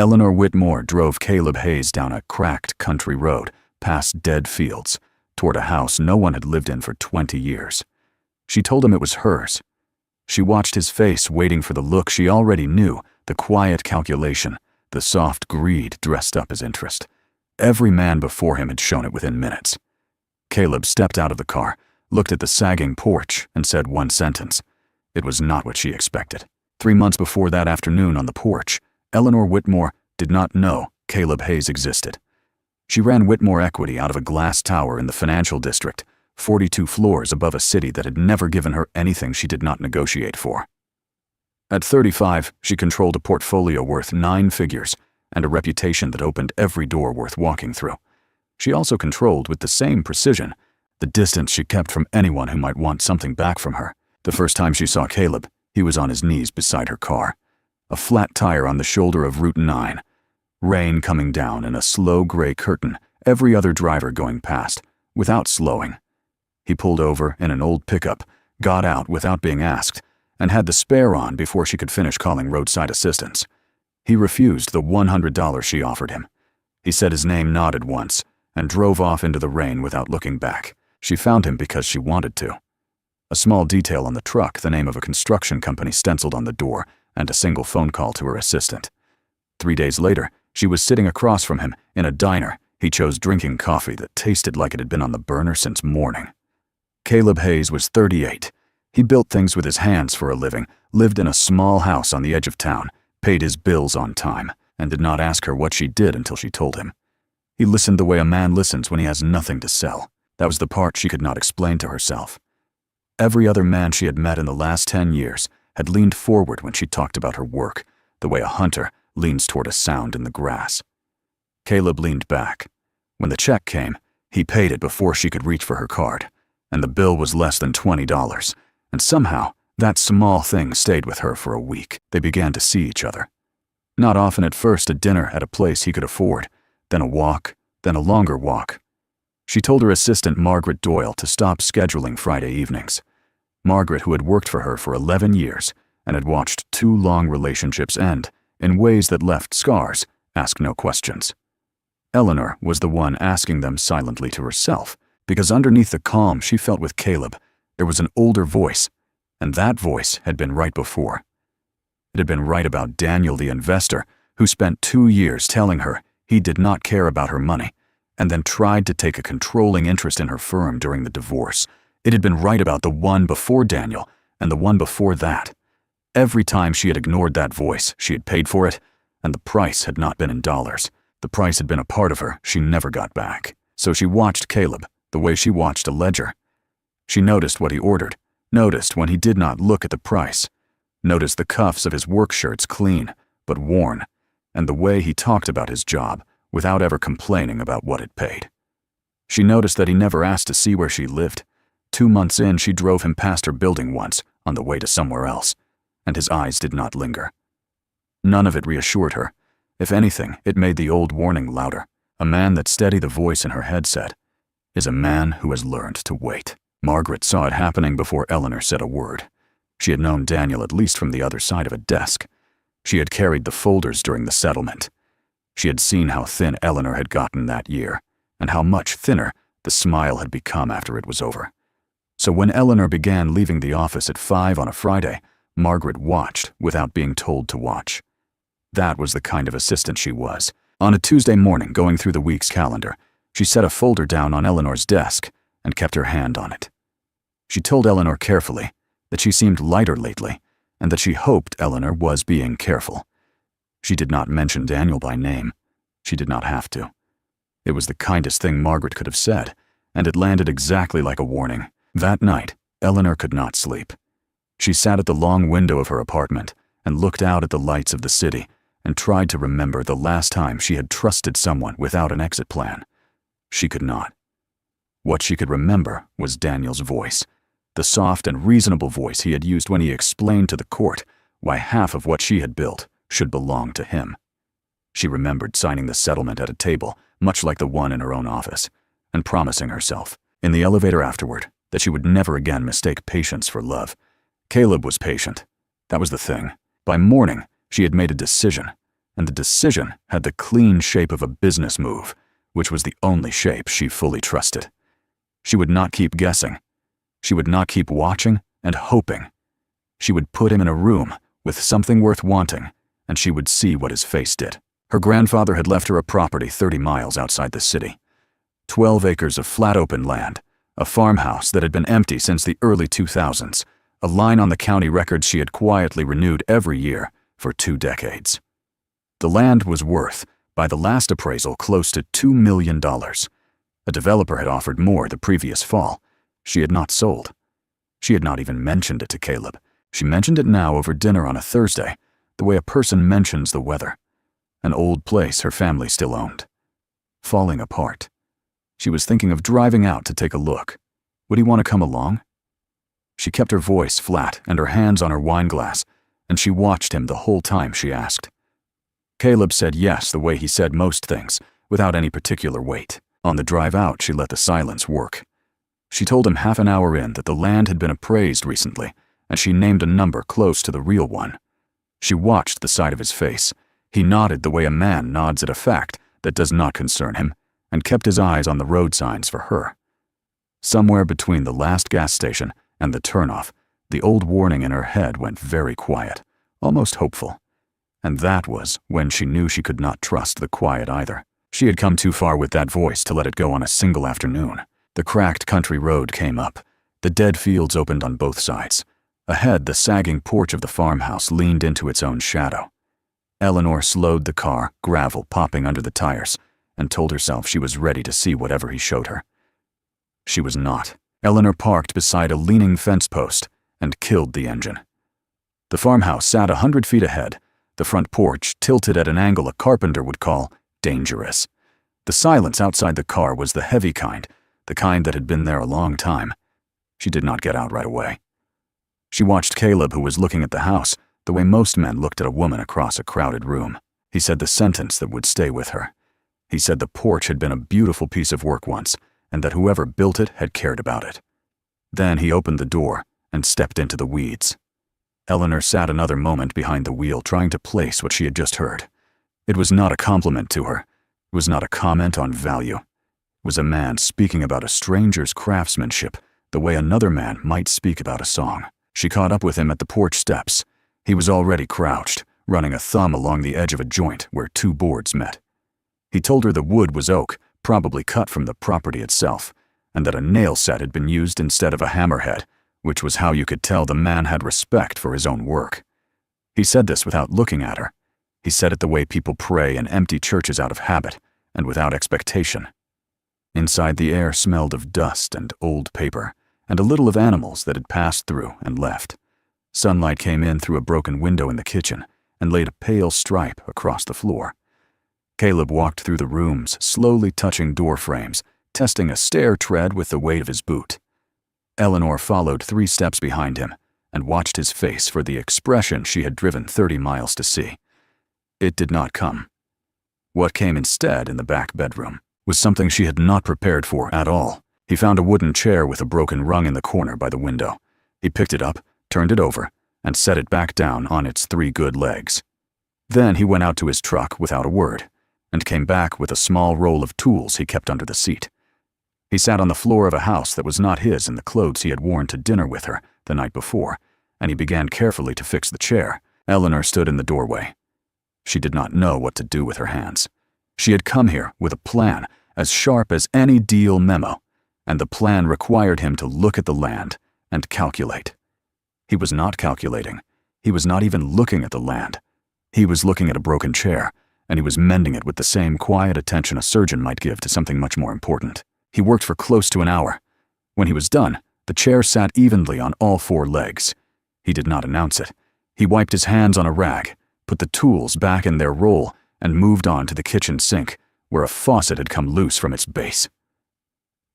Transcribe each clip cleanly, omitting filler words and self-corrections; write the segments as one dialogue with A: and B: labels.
A: Eleanor Whitmore drove Caleb Hayes down a cracked country road, past dead fields, toward a house no one had lived in for 20 years. She told him it was hers. She watched his face, waiting for the look she already knew, the quiet calculation, the soft greed dressed up as interest. Every man before him had shown it within minutes. Caleb stepped out of the car, looked at the sagging porch, and said one sentence. It was not what she expected. 3 months before that afternoon on the porch, Eleanor Whitmore did not know Caleb Hayes existed. She ran Whitmore Equity out of a glass tower in the financial district, 42 floors above a city that had never given her anything she did not negotiate for. At 35, she controlled a portfolio worth 9 figures and a reputation that opened every door worth walking through. She also controlled, with the same precision, the distance she kept from anyone who might want something back from her. The first time she saw Caleb, he was on his knees beside her car. A flat tire on the shoulder of Route 9. Rain coming down in a slow gray curtain, every other driver going past, without slowing. He pulled over in an old pickup, got out without being asked, and had the spare on before she could finish calling roadside assistance. He refused the $100 she offered him. He said his name, nodded once, and drove off into the rain without looking back. She found him because she wanted to. A small detail on the truck, the name of a construction company stenciled on the door, and a single phone call to her assistant. 3 days later, she was sitting across from him in a diner. He chose drinking coffee that tasted like it had been on the burner since morning. Caleb Hayes was 38. He built things with his hands for a living, lived in a small house on the edge of town, paid his bills on time, and did not ask her what she did until she told him. He listened the way a man listens when he has nothing to sell. That was the part she could not explain to herself. Every other man she had met in the last 10 years had leaned forward when she talked about her work, the way a hunter leans toward a sound in the grass. Caleb leaned back. When the check came, he paid it before she could reach for her card, and the bill was less than $20, and somehow that small thing stayed with her for a week. They began to see each other. Not often at first, a dinner at a place he could afford, then a walk, then a longer walk. She told her assistant Margaret Doyle to stop scheduling Friday evenings. Margaret, who had worked for her for 11 years and had watched 2 long relationships end in ways that left scars, asked no questions. Eleanor was the one asking them silently to herself, because underneath the calm she felt with Caleb, there was an older voice, and that voice had been right before. It had been right about Daniel the investor, who spent 2 years telling her he did not care about her money, and then tried to take a controlling interest in her firm during the divorce. It had been right about the one before Daniel and the one before that. Every time she had ignored that voice, she had paid for it, and the price had not been in dollars. The price had been a part of her she never got back. So she watched Caleb the way she watched a ledger. She noticed what he ordered, noticed when he did not look at the price, noticed the cuffs of his work shirts clean but worn, and the way he talked about his job without ever complaining about what it paid. She noticed that he never asked to see where she lived. 2 months in, she drove him past her building once on the way to somewhere else, and his eyes did not linger. None of it reassured her. If anything, it made the old warning louder. A man that steady the voice in her head said, is a man who has learned to wait. Margaret saw it happening before Eleanor said a word. She had known Daniel at least from the other side of a desk. She had carried the folders during the settlement. She had seen how thin Eleanor had gotten that year, and how much thinner the smile had become after it was over. So when Eleanor began leaving the office at 5 on a Friday, Margaret watched without being told to watch. That was the kind of assistant she was. On a Tuesday morning, going through the week's calendar, she set a folder down on Eleanor's desk and kept her hand on it. She told Eleanor carefully that she seemed lighter lately and that she hoped Eleanor was being careful. She did not mention Daniel by name. She did not have to. It was the kindest thing Margaret could have said, and it landed exactly like a warning. That night, Eleanor could not sleep. She sat at the long window of her apartment and looked out at the lights of the city and tried to remember the last time she had trusted someone without an exit plan. She could not. What she could remember was Daniel's voice, the soft and reasonable voice he had used when he explained to the court why half of what she had built should belong to him. She remembered signing the settlement at a table, much like the one in her own office, and promising herself, in the elevator afterward, that she would never again mistake patience for love. Caleb was patient. That was the thing. By morning, she had made a decision. and the decision had the clean shape of a business move, which was the only shape she fully trusted. She would not keep guessing. She would not keep watching and hoping. She would put him in a room with something worth wanting, and she would see what his face did. Her grandfather had left her a property 30 miles outside the city. 12 acres of flat open land, a farmhouse that had been empty since the early 2000s, a line on the county records she had quietly renewed every year for 2 decades. The land was worth, by the last appraisal, close to $2 million. A developer had offered more the previous fall. She had not sold. She had not even mentioned it to Caleb. She mentioned it now over dinner on a Thursday, the way a person mentions the weather. An old place her family still owned. Falling apart. She was thinking of driving out to take a look. Would he want to come along? She kept her voice flat and her hands on her wine glass, and she watched him the whole time she asked. Caleb said yes the way he said most things, without any particular weight. On the drive out, she let the silence work. She told him half an hour in that the land had been appraised recently, and she named a number close to the real one. She watched the side of his face. He nodded the way a man nods at a fact that does not concern him, and kept his eyes on the road signs for her. Somewhere between the last gas station and the turnoff, the old warning in her head went very quiet, almost hopeful. And that was when she knew she could not trust the quiet either. She had come too far with that voice to let it go on a single afternoon. The cracked country road came up. The dead fields opened on both sides. Ahead, the sagging porch of the farmhouse leaned into its own shadow. Eleanor slowed the car, gravel popping under the tires, and told herself she was ready to see whatever he showed her. She was not. Eleanor parked beside a leaning fence post and killed the engine. The farmhouse sat 100 feet ahead, the front porch tilted at an angle a carpenter would call dangerous. The silence outside the car was the heavy kind, the kind that had been there a long time. She did not get out right away. She watched Caleb, who was looking at the house, the way most men looked at a woman across a crowded room. He said the sentence that would stay with her. He said the porch had been a beautiful piece of work once, and that whoever built it had cared about it. Then he opened the door and stepped into the weeds. Eleanor sat another moment behind the wheel, trying to place what she had just heard. It was not a compliment to her. It was not a comment on value. It was a man speaking about a stranger's craftsmanship, the way another man might speak about a song. She caught up with him at the porch steps. He was already crouched, running a thumb along the edge of a joint where 2 boards met. He told her the wood was oak, probably cut from the property itself, and that a nail set had been used instead of a hammerhead, which was how you could tell the man had respect for his own work. He said this without looking at her. He said it the way people pray in empty churches out of habit and without expectation. Inside, the air smelled of dust and old paper, and a little of animals that had passed through and left. Sunlight came in through a broken window in the kitchen and laid a pale stripe across the floor. Caleb walked through the rooms, slowly touching door frames, testing a stair tread with the weight of his boot. Eleanor followed 3 steps behind him and watched his face for the expression she had driven 30 miles to see. It did not come. What came instead in the back bedroom was something she had not prepared for at all. He found a wooden chair with a broken rung in the corner by the window. He picked it up, turned it over, and set it back down on its 3 good legs. Then he went out to his truck without a word, and came back with a small roll of tools he kept under the seat. He sat on the floor of a house that was not his in the clothes he had worn to dinner with her the night before, and he began carefully to fix the chair. Eleanor stood in the doorway. She did not know what to do with her hands. She had come here with a plan as sharp as any deal memo, and the plan required him to look at the land and calculate. He was not calculating. He was not even looking at the land. He was looking at a broken chair, and he was mending it with the same quiet attention a surgeon might give to something much more important. He worked for close to an hour. When he was done, the chair sat evenly on all 4 legs. He did not announce it. He wiped his hands on a rag, put the tools back in their roll, and moved on to the kitchen sink, where a faucet had come loose from its base.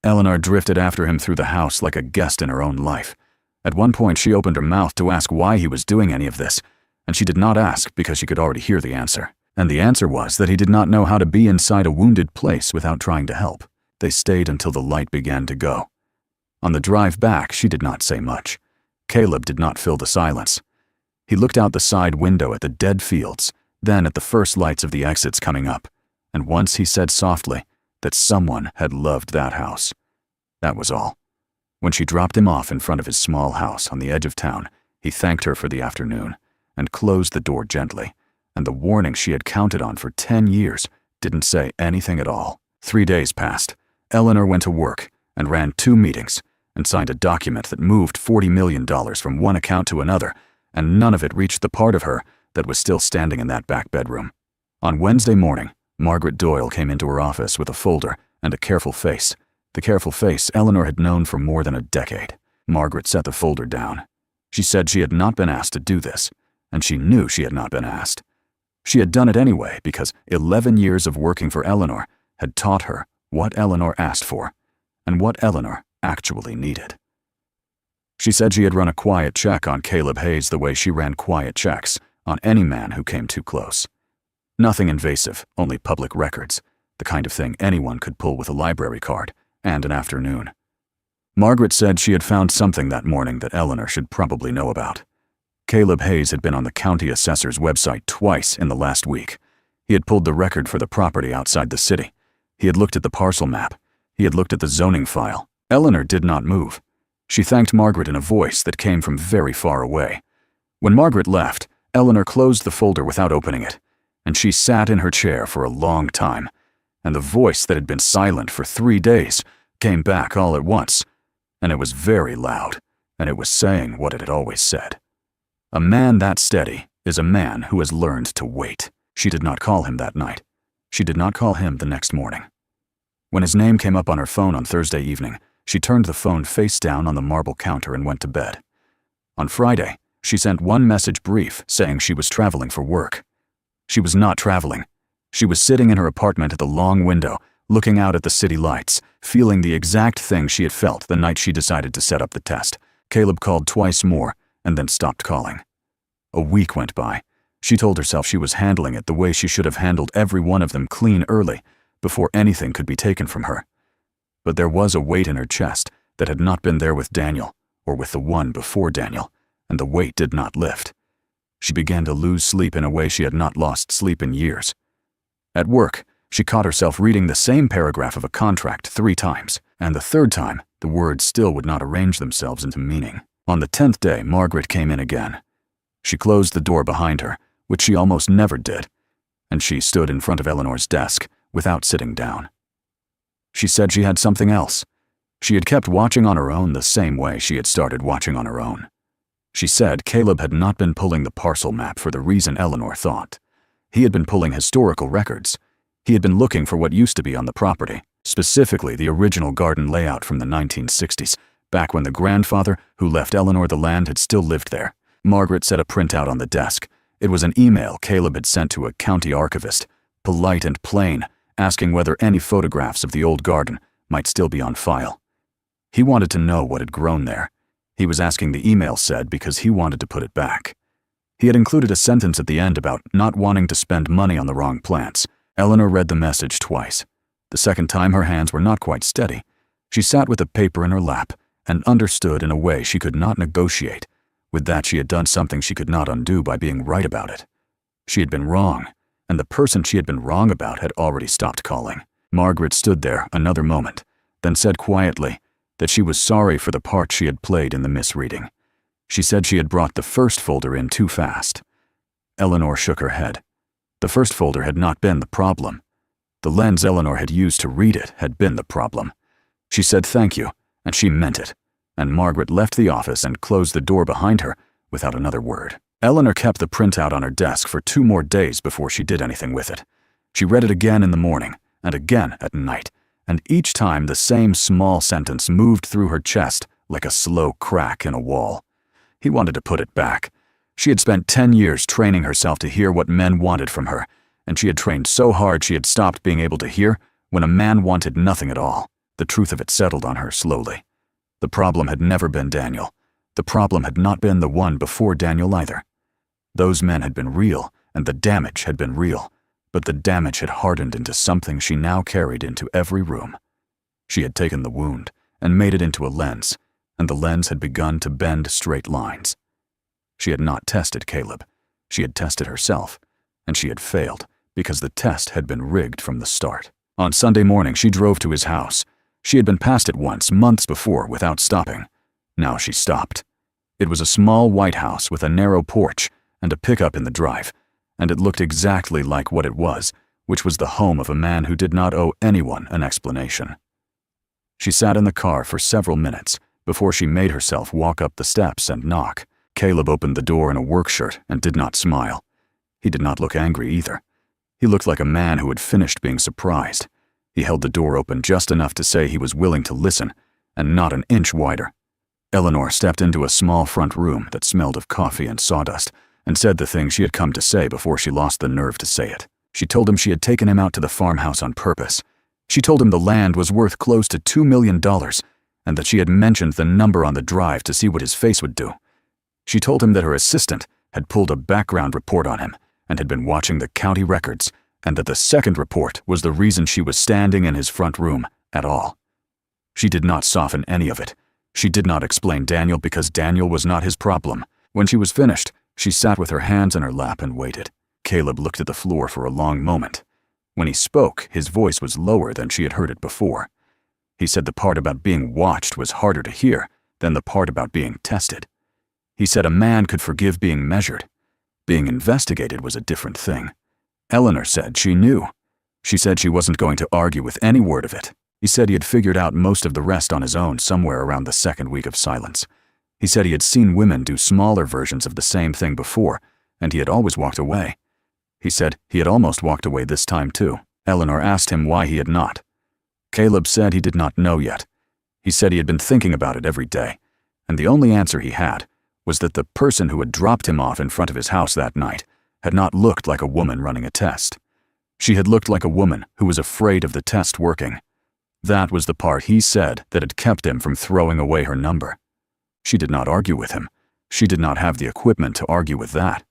A: Eleanor drifted after him through the house like a guest in her own life. At one point, she opened her mouth to ask why he was doing any of this, and she did not ask because she could already hear the answer. And the answer was that he did not know how to be inside a wounded place without trying to help. They stayed until the light began to go. On the drive back, she did not say much. Caleb did not fill the silence. He looked out the side window at the dead fields, then at the first lights of the exits coming up, and once he said softly that someone had loved that house. That was all. When she dropped him off in front of his small house on the edge of town, he thanked her for the afternoon and closed the door gently, and the warning she had counted on for 10 years didn't say anything at all. 3 days passed. Eleanor went to work and ran 2 meetings and signed a document that moved $40 million from one account to another, and none of it reached the part of her that was still standing in that back bedroom. On Wednesday morning, Margaret Doyle came into her office with a folder and a careful face, the careful face Eleanor had known for more than a decade. Margaret set the folder down. She said she had not been asked to do this, and she knew she had not been asked. She had done it anyway because 11 years of working for Eleanor had taught her what Eleanor asked for and what Eleanor actually needed. She said she had run a quiet check on Caleb Hayes the way she ran quiet checks on any man who came too close. Nothing invasive, only public records, the kind of thing anyone could pull with a library card and an afternoon. Margaret said she had found something that morning that Eleanor should probably know about. Caleb Hayes had been on the county assessor's website twice in the last week. He had pulled the record for the property outside the city. He had looked at the parcel map. He had looked at the zoning file. Eleanor did not move. She thanked Margaret in a voice that came from very far away. When Margaret left, Eleanor closed the folder without opening it, and she sat in her chair for a long time, and the voice that had been silent for 3 days came back all at once, and it was very loud, and it was saying what it had always said. A man that steady is a man who has learned to wait. She did not call him that night. She did not call him the next morning. When his name came up on her phone on Thursday evening, she turned the phone face down on the marble counter and went to bed. On Friday, she sent one message brief saying she was traveling for work. She was not traveling. She was sitting in her apartment at the long window, looking out at the city lights, feeling the exact thing she had felt the night she decided to set up the test. Caleb called twice more and then stopped calling. A week went by. She told herself she was handling it the way she should have handled every one of them clean early, before anything could be taken from her. But there was a weight in her chest that had not been there with Daniel or with the one before Daniel, and the weight did not lift. She began to lose sleep in a way she had not lost sleep in years. At work, she caught herself reading the same paragraph of a contract 3 times, and the 3rd time, the words still would not arrange themselves into meaning. On the 10th day, Margaret came in again. She closed the door behind her, which she almost never did, and she stood in front of Eleanor's desk without sitting down. She said she had something else. She had kept watching on her own the same way she had started watching on her own. She said Caleb had not been pulling the parcel map for the reason Eleanor thought. He had been pulling historical records. He had been looking for what used to be on the property, specifically the original garden layout from the 1960s, back when the grandfather who left Eleanor the land had still lived there. Margaret set a printout on the desk. It was an email Caleb had sent to a county archivist, polite and plain, asking whether any photographs of the old garden might still be on file. He wanted to know what had grown there. He was asking, the email said, because he wanted to put it back. He had included a sentence at the end about not wanting to spend money on the wrong plants. Eleanor read the message twice. The second time her hands were not quite steady. She sat with the paper in her lap and understood in a way she could not negotiate. With that, she had done something she could not undo by being right about it. She had been wrong, and the person she had been wrong about had already stopped calling. Margaret stood there another moment, then said quietly that she was sorry for the part she had played in the misreading. She said she had brought the first folder in too fast. Eleanor shook her head. The first folder had not been the problem. The lens Eleanor had used to read it had been the problem. She said thank you, and she meant it, and Margaret left the office and closed the door behind her without another word. Eleanor kept the printout on her desk for 2 more days before she did anything with it. She read it again in the morning and again at night, and each time the same small sentence moved through her chest like a slow crack in a wall. He wanted to put it back. She had spent 10 years training herself to hear what men wanted from her, and she had trained so hard she had stopped being able to hear when a man wanted nothing at all. The truth of it settled on her slowly. The problem had never been Daniel. The problem had not been the one before Daniel either. Those men had been real, and the damage had been real, but the damage had hardened into something she now carried into every room. She had taken the wound and made it into a lens, and the lens had begun to bend straight lines. She had not tested Caleb. She had tested herself, and she had failed because the test had been rigged from the start. On Sunday morning, she drove to his house. She had been past it once, months before, without stopping. Now she stopped. It was a small white house with a narrow porch and a pickup in the drive, and it looked exactly like what it was, which was the home of a man who did not owe anyone an explanation. She sat in the car for several minutes before she made herself walk up the steps and knock. Caleb opened the door in a work shirt and did not smile. He did not look angry either. He looked like a man who had finished being surprised. He held the door open just enough to say he was willing to listen, and not an inch wider. Eleanor stepped into a small front room that smelled of coffee and sawdust and said the thing she had come to say before she lost the nerve to say it. She told him she had taken him out to the farmhouse on purpose. She told him the land was worth close to $2 million and that she had mentioned the number on the drive to see what his face would do. She told him that her assistant had pulled a background report on him and had been watching the county records, and that the second report was the reason she was standing in his front room at all. She did not soften any of it. She did not explain Daniel because Daniel was not his problem. When she was finished, she sat with her hands in her lap and waited. Caleb looked at the floor for a long moment. When he spoke, his voice was lower than she had heard it before. He said the part about being watched was harder to hear than the part about being tested. He said a man could forgive being measured. Being investigated was a different thing. Eleanor said she knew. She said she wasn't going to argue with any word of it. He said he had figured out most of the rest on his own somewhere around the second week of silence. He said he had seen women do smaller versions of the same thing before, and he had always walked away. He said he had almost walked away this time too. Eleanor asked him why he had not. Caleb said he did not know yet. He said he had been thinking about it every day, and the only answer he had was that the person who had dropped him off in front of his house that night had not looked like a woman running a test. She had looked like a woman who was afraid of the test working. That was the part he said that had kept him from throwing away her number. She did not argue with him. She did not have the equipment to argue with that.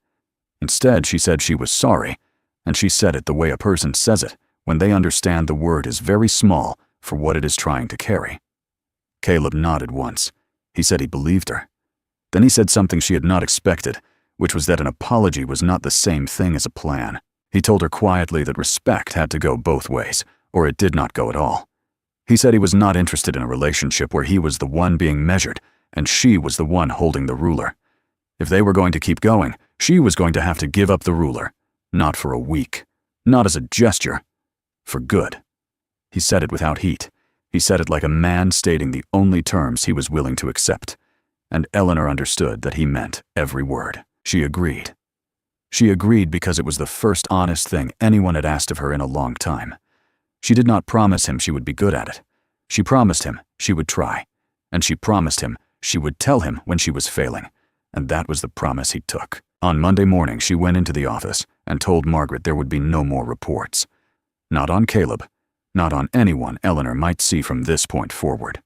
A: Instead, she said she was sorry, and she said it the way a person says it when they understand the word is very small for what it is trying to carry. Caleb nodded once. He said he believed her. Then he said something she had not expected, which was that an apology was not the same thing as a plan. He told her quietly that respect had to go both ways, or it did not go at all. He said he was not interested in a relationship where he was the one being measured and she was the one holding the ruler. If they were going to keep going, she was going to have to give up the ruler, not for a week, not as a gesture, for good. He said it without heat. He said it like a man stating the only terms he was willing to accept. And Eleanor understood that he meant every word. She agreed. She agreed because it was the first honest thing anyone had asked of her in a long time. She did not promise him she would be good at it. She promised him she would try, and she promised him she would tell him when she was failing, and that was the promise he took. On Monday morning, she went into the office and told Margaret there would be no more reports. Not on Caleb, not on anyone Eleanor might see from this point forward.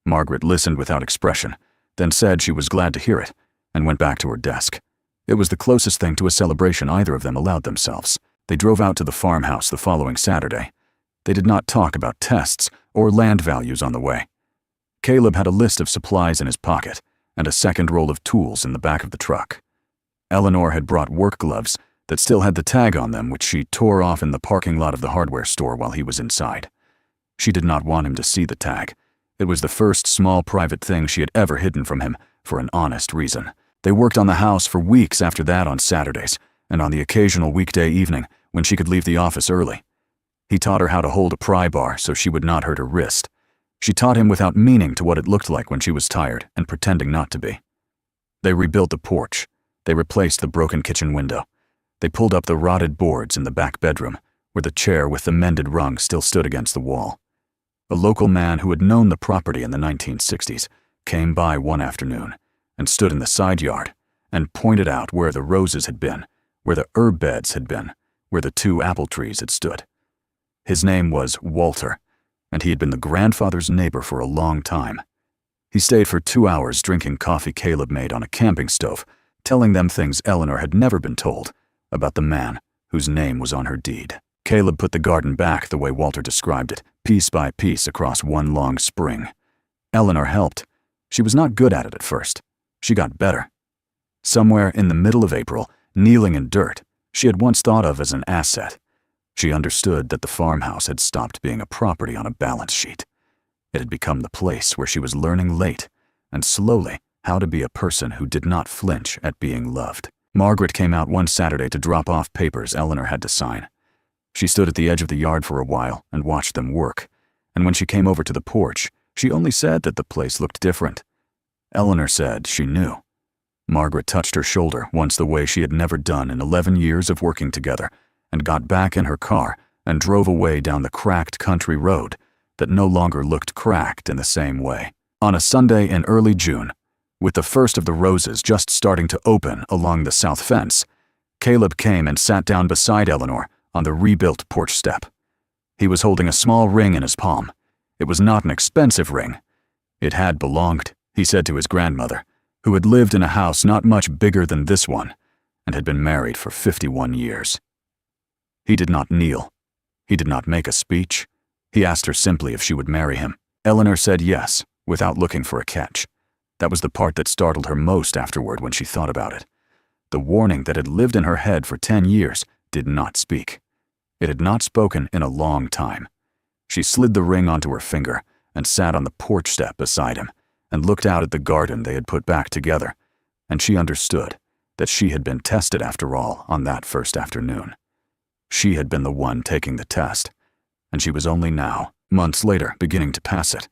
A: Margaret listened without expression, then said she was glad to hear it, and went back to her desk. It was the closest thing to a celebration either of them allowed themselves. They drove out to the farmhouse the following Saturday. They did not talk about tests or land values on the way. Caleb had a list of supplies in his pocket and a second roll of tools in the back of the truck. Eleanor had brought work gloves that still had the tag on them, which she tore off in the parking lot of the hardware store while he was inside. She did not want him to see the tag. It was the first small private thing she had ever hidden from him for an honest reason. They worked on the house for weeks after that on Saturdays and on the occasional weekday evening when she could leave the office early. He taught her how to hold a pry bar so she would not hurt her wrist. She taught him without meaning to what it looked like when she was tired and pretending not to be. They rebuilt the porch. They replaced the broken kitchen window. They pulled up the rotted boards in the back bedroom, where the chair with the mended rung still stood against the wall. A local man who had known the property in the 1960s came by one afternoon and stood in the side yard and pointed out where the roses had been, where the herb beds had been, where the 2 apple trees had stood. His name was Walter, and he had been the grandfather's neighbor for a long time. He stayed for 2 hours drinking coffee Caleb made on a camping stove, telling them things Eleanor had never been told about the man whose name was on her deed. Caleb put the garden back the way Walter described it, piece by piece across one long spring. Eleanor helped. She was not good at it at first. She got better. Somewhere in the middle of April, kneeling in dirt, she had once thought of as an asset. She understood that the farmhouse had stopped being a property on a balance sheet. It had become the place where she was learning late and slowly how to be a person who did not flinch at being loved. Margaret came out one Saturday to drop off papers Eleanor had to sign. She stood at the edge of the yard for a while and watched them work, and when she came over to the porch, she only said that the place looked different. Eleanor said she knew. Margaret touched her shoulder once the way she had never done in 11 years of working together, and got back in her car and drove away down the cracked country road that no longer looked cracked in the same way. On a Sunday in early June, with the first of the roses just starting to open along the south fence, Caleb came and sat down beside Eleanor on the rebuilt porch step. He was holding a small ring in his palm. It was not an expensive ring. It had belonged, he said to his grandmother, who had lived in a house not much bigger than this one and had been married for 51 years. He did not kneel. He did not make a speech. He asked her simply if she would marry him. Eleanor said yes, without looking for a catch. That was the part that startled her most afterward when she thought about it. The warning that had lived in her head for 10 years did not speak. It had not spoken in a long time. She slid the ring onto her finger and sat on the porch step beside him and looked out at the garden they had put back together, and she understood that she had been tested after all on that first afternoon. She had been the one taking the test, and she was only now, months later, beginning to pass it.